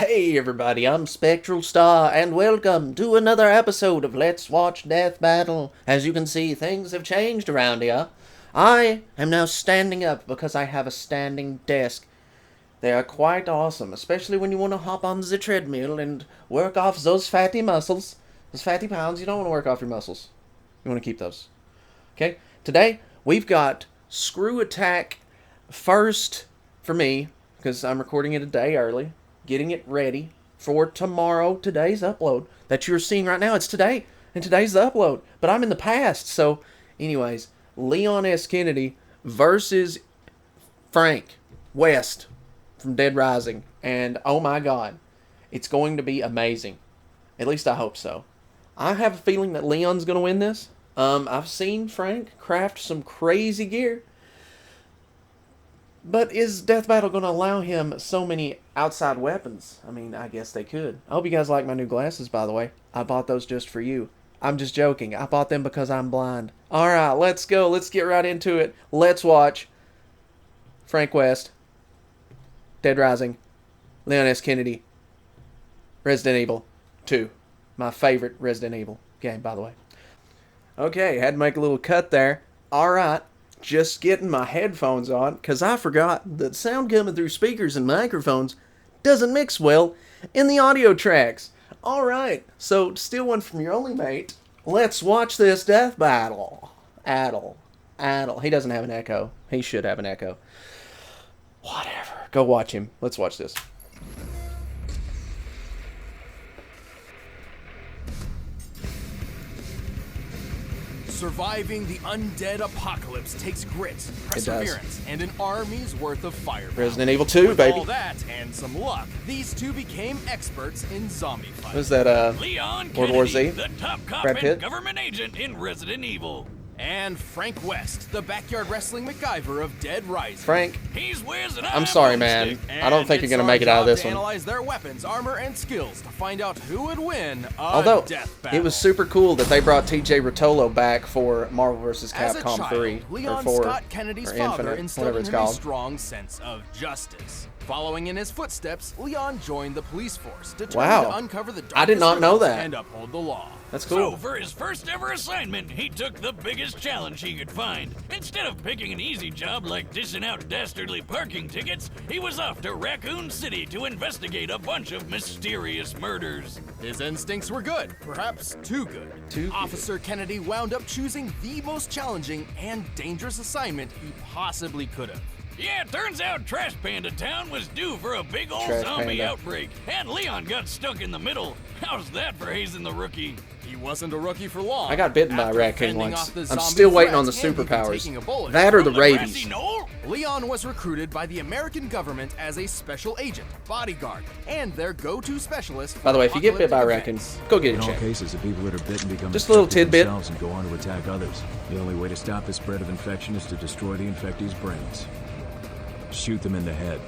Hey everybody, I'm Spectral Star, and welcome to another episode of Let's Watch Death Battle. As you can see, things have changed around here. I am now standing up because I have a standing desk. They are quite awesome, especially when you want to hop on the treadmill and work off those fatty muscles. Those fatty pounds, you don't want to work off your muscles. You want to keep those. Okay, today we've got Screwattack First for me, because I'm recording it a day early. Getting it ready for tomorrow, today's upload that you're seeing right now. It's today, and today's the upload, but I'm in the past. So, anyways, Leon S. Kennedy versus Frank West from Dead Rising, and oh my god, it's going to be amazing. At least I hope so. I have a feeling that Leon's going to win this. I've seen Frank craft some crazy gear. But is Death Battle going to allow him so many outside weapons? I mean, I guess they could. I hope you guys like my new glasses, by the way. I bought those just for you. I'm just joking. I bought them because I'm blind. Alright, let's go. Let's get right into it. Let's watch Frank West, Dead Rising, Leon S. Kennedy, Resident Evil 2. My favorite Resident Evil game, by the way. Okay, had to make a little cut there. Alright. Just getting my headphones on, because I forgot that sound coming through speakers and microphones doesn't mix well in the audio tracks. Alright, so to steal one from your only mate, let's watch this death battle. Addle. He doesn't have an echo. He should have an echo. Whatever. Go watch him. Let's watch this. Surviving the undead apocalypse takes grit, perseverance, and an army's worth of firepower. Resident Evil 2, With baby. all that and some luck, these two became experts in zombie fighting. What is that, Leon World War Kennedy, Z? the top cop Brad Pitt? and government agent in Resident Evil. And Frank West, the backyard wrestling MacGyver of Dead Rising. Frank? He's wears an I'm sorry, man. I don't think you're going to make it out of this one. Analyze their weapons, armor, and skills to find out who would win a Although, death battle. it was super cool that they brought TJ Rotolo back for Marvel vs. As a Capcom child, 3. Leon or 4, Scott Kennedy's or father Infinite, instilled whatever in it's him a called. strong sense of justice. Following in his footsteps, Leon joined the police force, determined Wow. to uncover the I did not know darkest that. and uphold the law. That's So cool. for his first ever assignment, he took the biggest challenge he could find. Instead of picking an easy job like dishing out dastardly parking tickets, he was off to Raccoon City to investigate a bunch of mysterious murders. His instincts were good, perhaps too good. Officer Kennedy wound up choosing the most challenging and dangerous assignment he possibly could have. Yeah, turns out Trash Panda Town was due for a big old Trash zombie Panda. outbreak, and Leon got stuck in the middle. How's that for hazing the rookie? He wasn't a rookie for long. I got bitten by a After raccoon fending once. off the I'm zombie still waiting on the threat and even superpowers. taking a bullet That or the From grassy rabies. knoll? Leon was recruited by the American government as a special agent, bodyguard, and their go-to specialist. By the way, if you get bit by a apocalyptic raccoon, events. go get In it all checked. cases, the people that are bitten become Just a little infected tidbit. themselves and go on to attack others. The only way to stop the spread of infection is to destroy the infectee's brains. Shoot them in the head.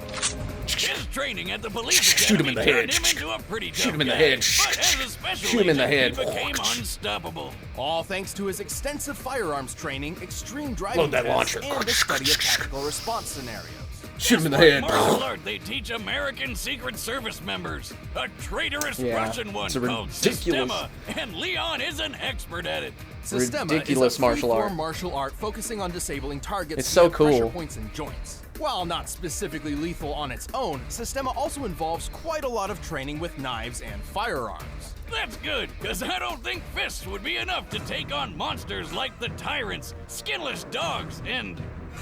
His training at the police Shoot him in academy the turned head. him into a pretty tough Shoot him in the guy. head. But as a special Shoot him in the agent, head. he became unstoppable. All thanks to his extensive firearms training, extreme driving Load that tests, launcher. and a study of tactical response scenarios. Shoot him in the What head. martial art they teach American Secret Service members. A traitorous Yeah, Russian one it's a called ridiculous- Sistema, and Leon is an expert at it. Sistema Ridiculous is a martial free-form art. martial art focusing on disabling targets It's so via pressure cool. points and joints. While not specifically lethal on its own, Sistema also involves quite a lot of training with knives and firearms. That's good, because I don't think fists would be enough to take on monsters like the tyrants, skinless dogs, and...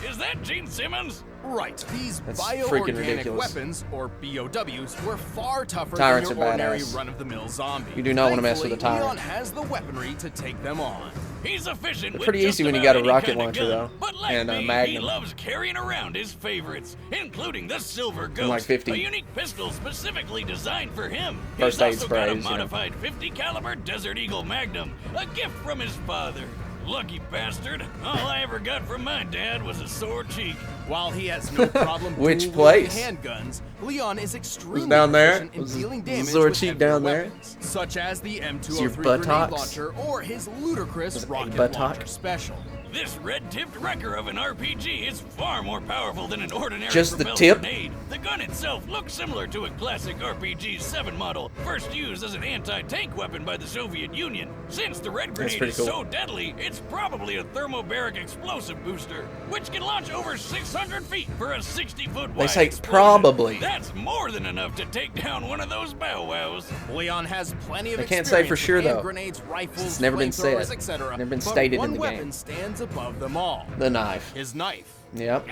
Is that Gene Simmons? Right, these That's freaking bioorganic ridiculous. weapons, or BOWs, were far tougher Tyrants than your are ordinary badass. run-of-the-mill zombie. You do not wanna mess with a Thankfully, tyrant. Leon has the weaponry to take them on. He's efficient with Pretty just easy when you about got a any rocket kind of launcher, gun. though, But like and a me, he Magnum. loves carrying around his favorites, including the Silver Ghost, like 50. a unique pistol specifically designed for him. First He's aid also got a sprays, you know. modified 50 caliber Desert Eagle Magnum, a gift from his father. Lucky bastard. All I ever got from my dad was a sore cheek. While he has no problem Which dual-wielding place? handguns, Leon is extremely down there? proficient in Was dealing damage Zoro with cheek heavier down there? weapons, such as the your M203 grenade buttocks? launcher or his ludicrous Was it rocket buttock? launcher special. This red-tipped wrecker of an RPG is far more powerful than an ordinary Just the propelled tip? grenade. The gun itself looks similar to a classic RPG-7 model, first used as an anti-tank weapon by the Soviet Union. Since the red grenade pretty is cool. so deadly, it's probably a thermobaric explosive booster, which can launch over 600 feet for a 60-foot wide They say explosion. probably. That's more than enough to take down one of those bow wows. Leon has plenty of I can't say for experience sure, with hand though. grenades, rifles, It's never been flamethrowers, said. etc. Never been but stated in one the weapon game. stands above them all. The knife. His knife. Yep.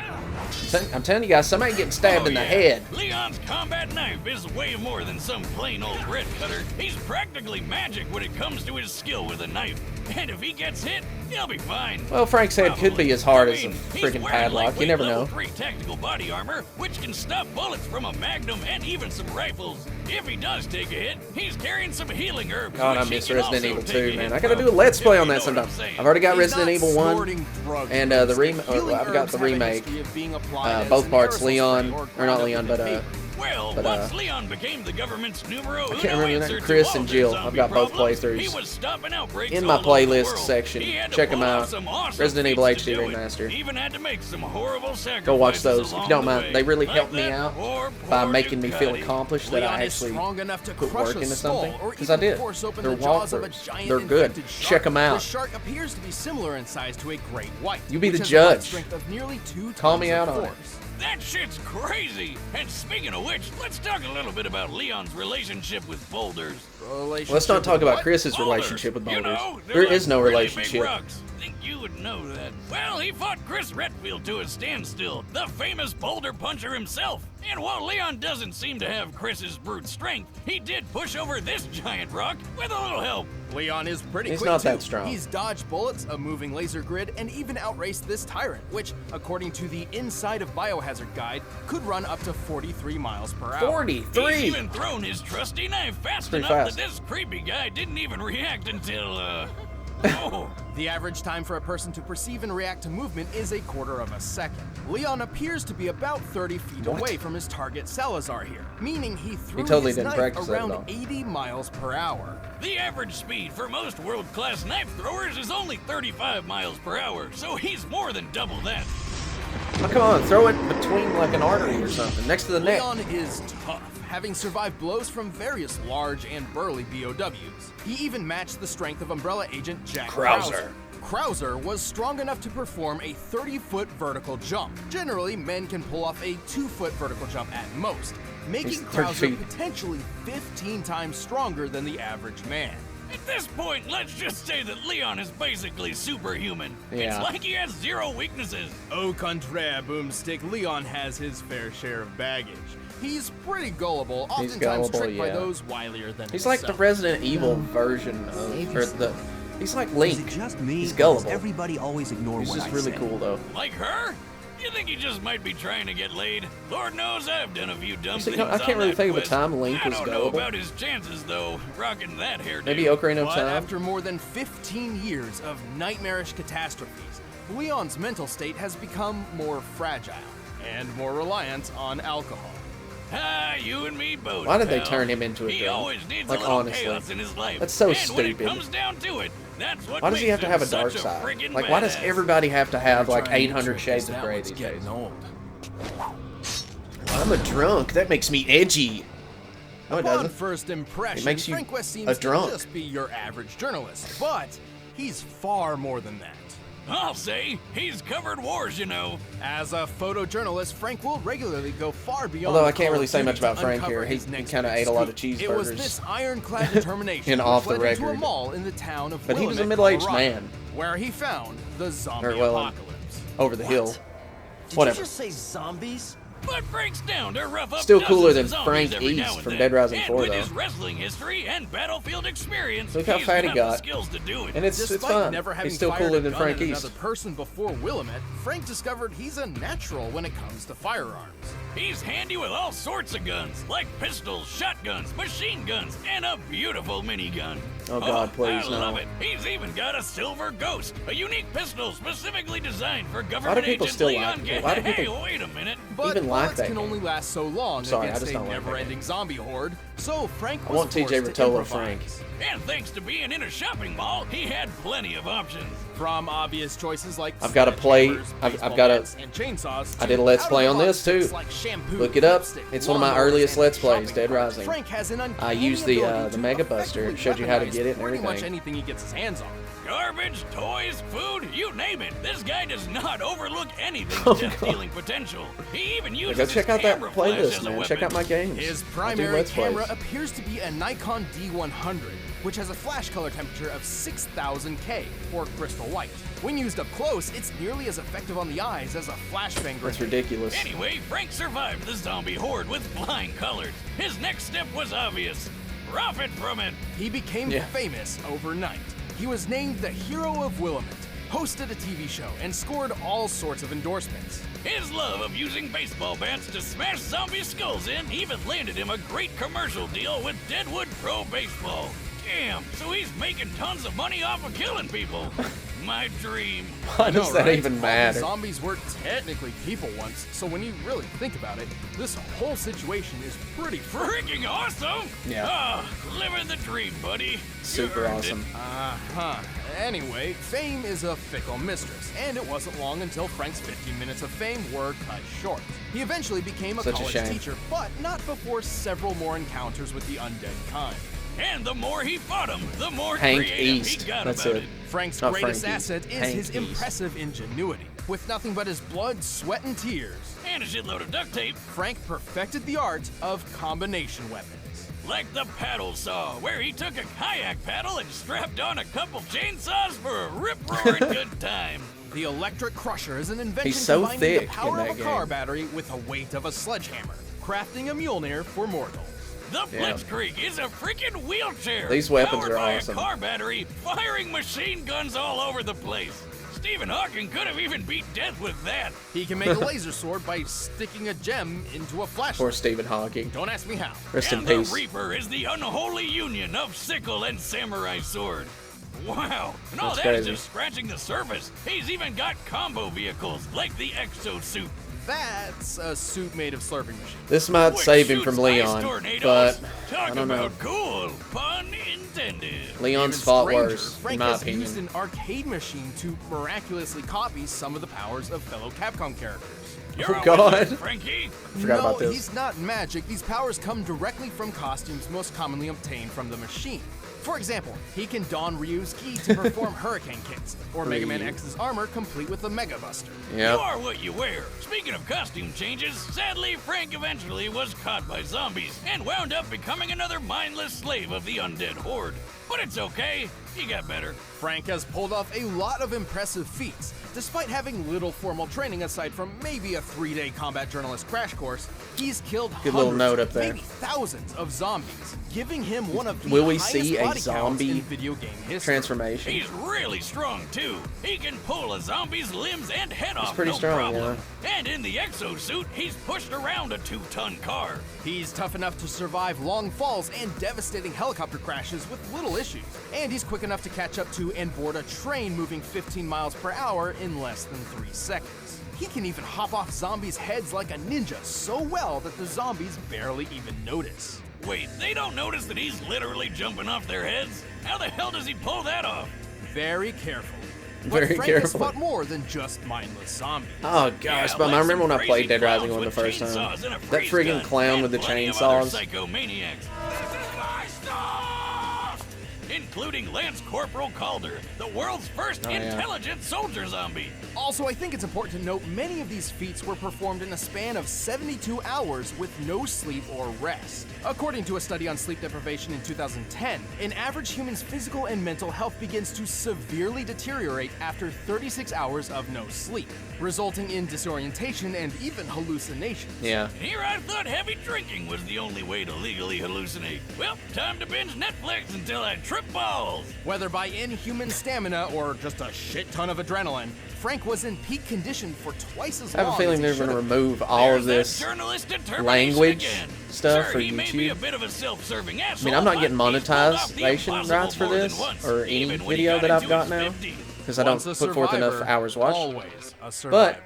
I'm telling you guys, somebody getting stabbed in the yeah. head. Leon's combat knife is way more than some plain old red cutter. He's practically magic when it comes to his skill with a knife. And if he gets hit, he'll be fine. Well, Frank's head could be as hard as a he's freaking wearing padlock. You lightweight never level know. 3 tactical body armor, which can stop bullets from a magnum and even some rifles. If he does take a hit, he's carrying some healing herbs. God, I which he miss can Resident also Evil take 2, a man. hit I gotta from, do a Let's if Play you on know that what sometime. I'm saying. I've already got He's Resident not Evil 1 snorting drugs, and the Healing I've got herbs the have a remake. history of being applied as Both an parts, aerosol Leon, spray or not ground up Leon, in but paper. Well, But, once Leon became the government's numero uno I can't remember answer that. to Chris all and the Jill. zombie I've got both problems, playthroughs he was stopping outbreaks in my all over the playlist world. section. He had to Check 'em pull off out. some awesome Resident Evil feats to HD do it. Remastered. Even had to make some horrible sacrifices Go watch those if you along don't the mind. way. They really Like helped me that out poor by making me feel Ducati. accomplished that Leon I is actually strong enough to put crush work a into skull, something. or Because I even did. force open They're the jaws of a walkthroughs. giant They're good. infected shark. Check 'em out. The shark appears to be similar in size to a great white. You be which the has a bite judge. strength of nearly 2 Call tons me of out on it. force. That shit's crazy. And speaking of which, let's talk a little bit about Leon's relationship with boulders. Let's not talk about What? Chris's Boulders. relationship with You boulders. know, they're There like is no really relationship. Big rocks. Think you would know that. Well, he fought Chris Redfield to a standstill, the famous boulder puncher himself. And while Leon doesn't seem to have Chris's brute strength, he did push over this giant rock with a little help. Leon is pretty He's quick not too. that strong. He's dodged bullets, a moving laser grid, and even outraced this tyrant, which, according to the Inside of Biohazard guide, could run up to 43 miles per hour. 43! He's even thrown his trusty knife fast Pretty enough fast. that this creepy guy didn't even react until, oh. The average time for a person to perceive and react to movement is a quarter of a second. Leon appears to be about 30 feet What? away from his target Salazar here, meaning he threw totally his didn't knife practice that at around all. 80 miles per hour. The average speed for most world-class knife throwers is only 35 miles per hour, so he's more than double that. Oh, come on, throw it between like an artery or something, next to the neck. Leon is tough, having survived blows from various large and burly BOWs. He even matched the strength of Umbrella agent Jack Krauser. Krauser was strong enough to perform a 30-foot vertical jump. Generally, men can pull off a 2-foot vertical jump at most, making He's 30 Krauser feet. potentially 15 times stronger than the average man. At this point, let's just say that Leon is basically superhuman. Yeah. It's like he has 0 weaknesses. Au contraire, Boomstick, Leon has his fair share of baggage. He's pretty gullible, He's oftentimes gullible, tricked by yeah. those wilier than He's like the himself. Resident Evil version of, or the, he's like Link. Is it just me? He's or gullible. does everybody always ignore He's what just I really say? cool though. Like her? You think he just might be trying to get laid? Lord knows I've done a few dumb See, things I can't on really that think of a quest. time Link I was don't know gullible. about his chances, though, rocking that hairdo. Maybe Ocarina of But Time. after more than 15 years of nightmarish catastrophes, Leon's mental state has become more fragile and more reliant on alcohol. Ah, you and me both. Why did they pal. turn him into a He drunk? always needs Like, a little honestly. chaos in his life. That's so and stupid. When it comes down to it, that's what Why does he makes have to him have a such dark side? friggin' Like, why does badass. everybody have to have like Trying to 800 trick shades is of that gray what's these getting days? old. I'm a drunk. That makes me edgy. No, it Upon doesn't. first impression, It makes you Frank West a seems to drunk. just be your average journalist, but he's far more than that. I'll say, he's covered wars, you know. As a photojournalist, Frank will regularly go far beyond. Although I the can't call really of say duty much about to Frank uncover here. He his next kinda big ate a lot of scoop. It was cheeseburgers. this ironclad determination And which off the led him to a record. mall in the town of But he was a Willamette, middle-aged Colorado, man. where he found the zombie Or, well, apocalypse. Over the hill. Did Whatever. you just say zombies? But Frank's down to rough up Still cooler than dozens of Frank zombies every now East and from then. Dead Rising And 4, with though. his wrestling history and battlefield experience, Look how he's fat he got got. the skills to do it. And it's Despite fun. never having He's still fired cooler a than gun Frank at East. another person before Willamette, Frank discovered he's a natural when it comes to firearms. He's handy with all sorts of guns, like pistols, shotguns, machine guns, and a beautiful minigun. Oh, God, please, I no. love it. He's even got a Silver Ghost, a unique pistol specifically designed for government people agent still Leon like- why do Hey, people wait a minute. But even like bullets that can game? only last so long Sorry, I against just a don't like that never-ending zombie horde, so Frank was I want TJ forced to Rotolo improvise. Frank. And thanks to being in a shopping mall, he had plenty of options. From obvious choices like I've got to play. sledgehammers, I've baseball got to. bats, and chainsaws. I to did a Let's Play on out-of-the-box this, too. tricks like shampoo, Look it up. lipstick, It's one of my lawnmowers, earliest and Let's Plays, shopping Dead carts. Rising. Frank has an I uncanny used the ability to Mega Buster. effectively It showed you how to weaponize get it and pretty much everything. anything he gets his hands on. Garbage, toys, food, you name it. This guy does not overlook anything's Oh, death-dealing potential. He even uses Go check his out that camera flash playlist, as a man. Check out weapon. my games. His I do primary Let's Plays. camera appears to be a Nikon D100, which has a flash color temperature of 6000 K, or crystal white. When used up close, it's nearly as effective on the eyes as a flashbang grenade. That's ridiculous. Anyway, Frank survived the zombie horde with flying colors. His next step was obvious. Profit from it. He became Yeah. famous overnight. He was named the Hero of Willamette, hosted a TV show, and scored all sorts of endorsements. His love of using baseball bats to smash zombie skulls in even landed him a great commercial deal with Deadwood Pro Baseball. Damn, so he's making tons of money off of killing people. My dream. Why does No, that right? even All these matter? Zombies were technically people once, so when you really think about it, this whole situation is pretty Freaking awesome! Yeah. Ah, living the dream, buddy. You Super earned awesome. Anyway, fame is a fickle mistress, and it wasn't long until Frank's 15 minutes of fame were cut short. He eventually became a Such a college shame. teacher, but not before several more encounters with the undead kind. And the more he fought him, the more Hank creative East. he got That's about it. it. Frank's Not greatest Frank asset East. is Hank his East. impressive ingenuity. With nothing but his blood, sweat, and tears, And a shitload of duct tape, Frank perfected the art of combination weapons. like the paddle saw, where he took a kayak paddle and strapped on a couple chainsaws for a rip-roaring good time. The electric crusher is an invention He's so combining thick the power in of a that car game. battery with the weight of a sledgehammer, crafting a Mjolnir for mortals. The Yeah. Blitzkrieg is a freaking wheelchair. These weapons powered are by awesome. A car battery, firing machine guns all over the place. Stephen Hawking could have even beat death with that. He can make a laser sword by sticking a gem into a Poor flashlight. Stephen Hawking. Don't ask me how. Rest in And the peace. Reaper is the unholy union of sickle and samurai sword. Wow, and all That's that is crazy. just scratching the surface. He's even got combo vehicles like the exosuit. That's a suit made of slurping machines. This might which save him shoots from ice Leon, tornadoes. but Talk I don't know. about cool, pun intended. Leon's Even fought stranger, worse, in Frank my has used opinion. an arcade machine to miraculously copy some of the powers of fellow Capcom characters. You're Oh, a God. wizard, Frankie. Forgot no, about this. he's not magic. These powers come directly from costumes most commonly obtained from the machine. For example, he can don Ryu's ki to perform hurricane kicks, or Mega Man Ryu. X's armor complete with a Mega Buster. Yeah. You are what you wear. Speaking of costume changes, sadly, Frank eventually was caught by zombies and wound up becoming another mindless slave of the undead horde. But it's okay, he got better. Frank has pulled off a lot of impressive feats. Despite having little formal training aside from maybe a 3-day combat journalist crash course, he's killed Good little hundreds, note up there. maybe thousands of zombies, giving him one of the Will we highest see a body counts zombie in video game history. Transformation. He's really strong too. He can pull a zombie's limbs and head off pretty no strong, problem. And in the exosuit, he's pushed around a 2-ton car. He's tough enough to survive long falls and devastating helicopter crashes with little issues. And he's quick enough to catch up to and board a train moving 15 miles per hour in less than 3 seconds. He can even hop off zombies' heads like a ninja so well that the zombies barely even notice. Wait, they don't notice that he's literally jumping off their heads? How the hell does he pull that off? Very careful. Very but Frank has careful. fought more than just mindless zombies. Oh gosh, Yeah, but like I remember some when I played crazy Dead Rising clowns 1 the with first time. chainsaws and a That freeze friggin' gun, clown with the and plenty of other chainsaws. psychomaniacs. including Lance Corporal Calder, the world's first intelligent soldier zombie. Also, I think it's important to note many of these feats were performed in a span of 72 hours with no sleep or rest. According to a study on sleep deprivation in 2010, an average human's physical and mental health begins to severely deteriorate after 36 hours of no sleep, resulting in disorientation and even hallucinations. Yeah. Here I thought heavy drinking was the only way to legally hallucinate. Well, time to binge Netflix until I trip balls. Whether by inhuman stamina or just a shit ton of adrenaline, Frank was in peak condition for twice as long. I have a feeling they're going to remove all of this language stuff sure, for he may be a YouTube. bit of a self-serving I mean, I'm not getting monetization rights for this, or any video that I've got now, because I don't put forth enough hours watched. Always a But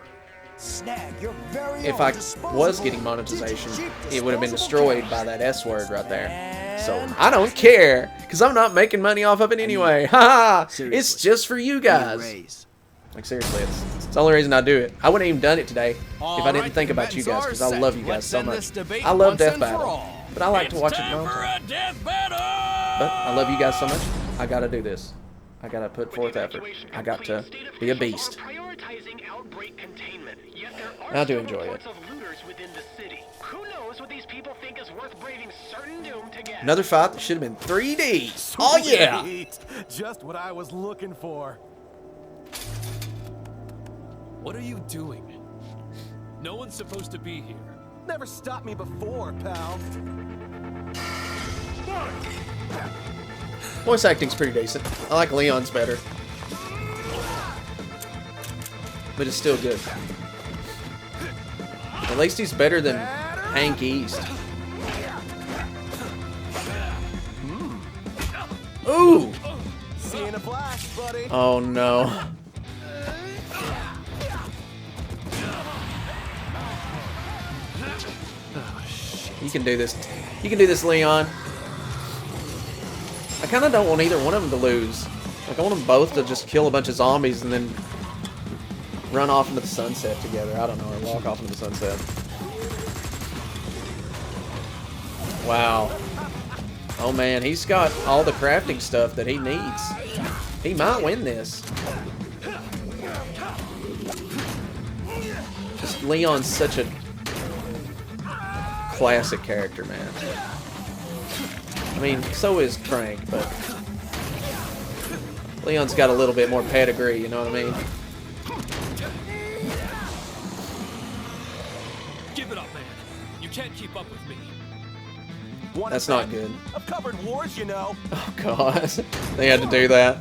Snag your very if own I disposable was getting monetization, it would have been disposable destroyed by cash. that S word right there. So I don't care, because I'm not making money off of it anyway. Haha! It's just for you guys. Like, seriously, it's the only reason I do it. I wouldn't even done it today if I didn't think about you guys, because I love you guys so much. I love Death Battle, but I like to watch it long time. But I love you guys so much, I gotta do this. I gotta put forth effort. I got to be a beast. I do enjoy it. Another fight that should have been 3D. Oh yeah! Sweet. Just what I was looking for. What are you doing? No one's supposed to be here. Never stopped me before, pal. Voice acting's pretty decent. I like Leon's better. But it's still good. At least he's better than Hank East. Ooh! See you in a flash, buddy. Oh no. You can do this. You can do this, Leon. I kind of don't want either one of them to lose. Like, I want them both to just kill a bunch of zombies and then run off into the sunset together. I don't know, or walk off into the sunset. Wow. Oh man, he's got all the crafting stuff that he needs. He might win this. Just Leon's such a classic character, man. I mean, so is Frank, but Leon's got a little bit more pedigree, you know what I mean? Give it up, man. You can't keep up with me. That's not good. I've covered wars, you know. Oh god, they had to do that.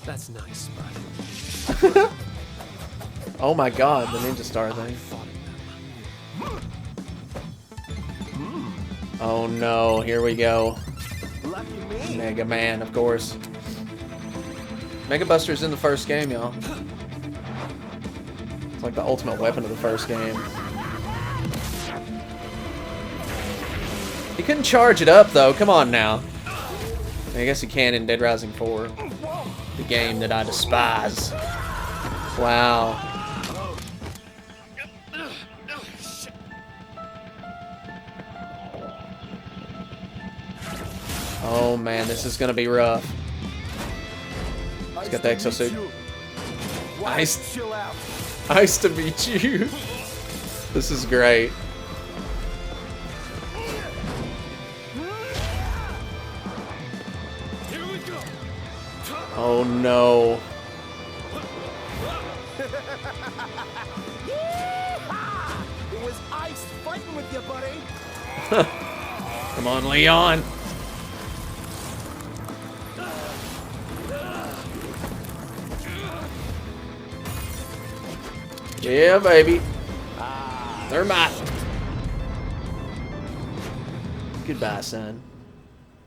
That's nice, but Oh my god, the ninja star thing. Oh no, here we go. Lucky me. Mega Man, of course. Mega Buster's in the first game, y'all. It's like the ultimate weapon of the first game. He couldn't charge it up, though. Come on now. I guess he can in Dead Rising 4. The game that I despise. Wow. Oh man, this is gonna be rough. He's got the exosuit. Nice. Chill out. Nice to meet you. This is great. here we go. Oh no. It was ice fighting with you, buddy. Come on, Leon. Yeah, baby. They're mine. Goodbye, son.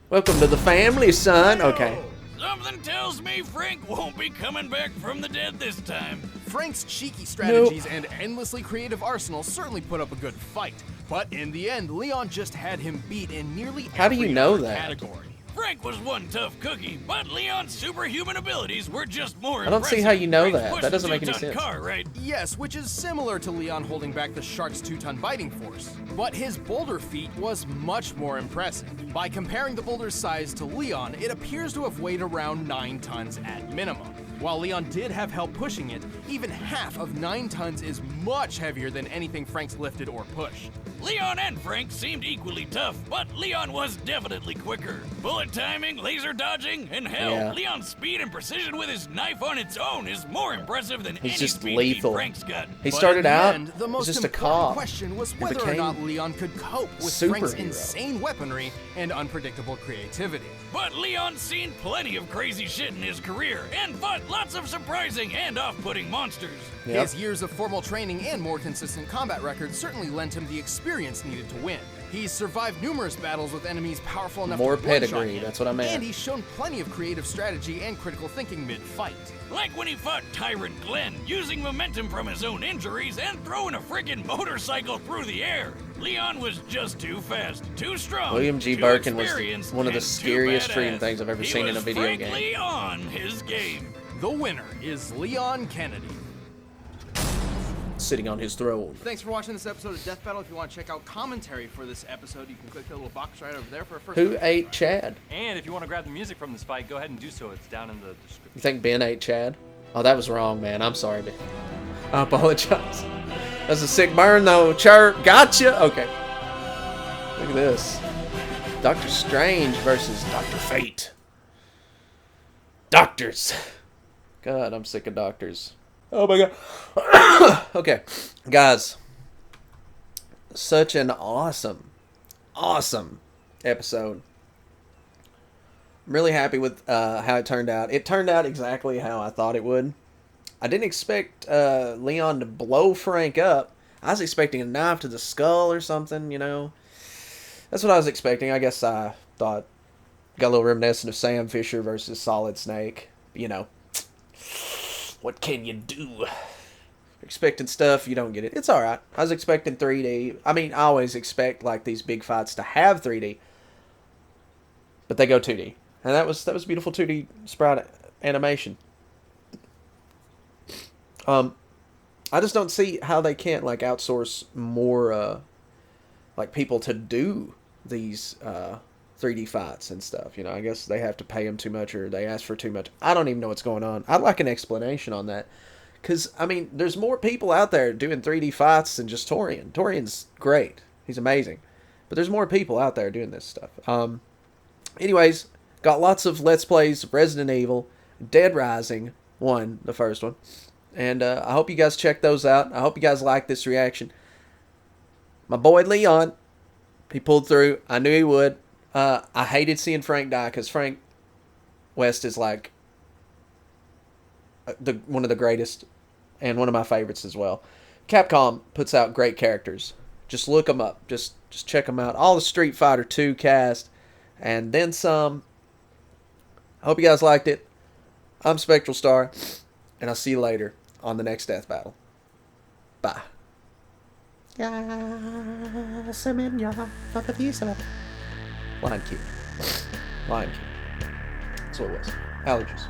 Welcome to the family, son. Okay. Something tells me Frank won't be coming back from the dead this time. Frank's cheeky strategies and endlessly creative arsenal certainly put up a good fight, but in the end, Leon just had him beat in nearly How do you every know other that? category. Frank was one tough cookie, but Leon's superhuman abilities were just more I don't see impressive. how you know Frank's that. pushed That doesn't the make any 2-ton sense. Car, right? Yes, which is similar to Leon holding back the shark's 2-ton biting force. But his boulder feat was much more impressive. By comparing the boulder's size to Leon, it appears to have weighed around 9 tons at minimum. While Leon did have help pushing it, even half of 9 tons is much heavier than anything Frank's lifted or pushed. Leon and Frank seemed equally tough, but Leon was definitely quicker. Bullet timing, laser dodging, and hell, Yeah. Leon's speed and precision with his knife on its own is more impressive than He's any just speed lethal. feat Frank's got. He But started in the out end, the as most just a important cop. question was and whether or became not Leon could cope with Frank's superhero. insane weaponry and unpredictable creativity. But Leon's seen plenty of crazy shit in his career and fought lots of surprising and off-putting monsters. Yep. His years of formal training and more consistent combat record certainly lent him the experience needed to win. He's survived numerous battles with enemies powerful enough More to one-shot pedigree, him, that's what I meant. And he's shown plenty of creative strategy and critical thinking mid-fight. Like when he fought Tyrant Glenn, using momentum from his own injuries and throwing a friggin' motorcycle through the air. Leon was just too fast, too strong, William G. too Birkin was experienced, one of the and too scariest badass. treating things I've ever He seen in a was video game. frankly on his game. The winner is Leon Kennedy. Sitting on his throne. Thanks for watching this episode of Death Battle. If you want to check out commentary for this episode, you can click the little box right over there for a first Who look. ate Chad? And if you want to grab the music from this fight, go ahead and do so. It's down in the description. You think Ben ate Chad? Oh, that was wrong, man. I'm sorry, Ben. I apologize. That's a sick burn, though. Chirp. Gotcha. Okay. Look at this. Doctor Strange versus Dr. Fate. Doctors. God, I'm sick of doctors. Oh my god. Okay, guys. Such an awesome episode. I'm really happy with how it turned out. It turned out exactly how I thought it would. I didn't expect Leon to blow Frank up. I was expecting a knife to the skull or something, you know. That's what I was expecting. I guess I thought, got a little reminiscent of Sam Fisher versus Solid Snake. You know, what can you do? Expecting stuff, you don't get it. It's alright. I was expecting 3D. I mean, I always expect like these big fights to have 3D. But they go 2D. And that was beautiful 2D sprite animation. I just don't see how they can't like outsource more like people to do these 3D fights and stuff. You know, I guess they have to pay them too much or they ask for too much. I don't even know what's going on. I'd like an explanation on that. Because, I mean, there's more people out there doing 3D fights than just Torian. Torian's great. He's amazing. But there's more people out there doing this stuff. Anyways, got lots of Let's Plays of Resident Evil, Dead Rising 1, the first one. And I hope you guys check those out. I hope you guys like this reaction. My boy Leon, he pulled through. I knew he would. I hated seeing Frank die because Frank West is like one of the greatest and one of my favorites as well. Capcom puts out great characters. Just look them up. Just check them out. All the Street Fighter 2 cast and then some. I hope you guys liked it. I'm Spectral Star, and I'll see you later on the next Death Battle. Bye. Lion King. Lion King. That's what it was. Allergies.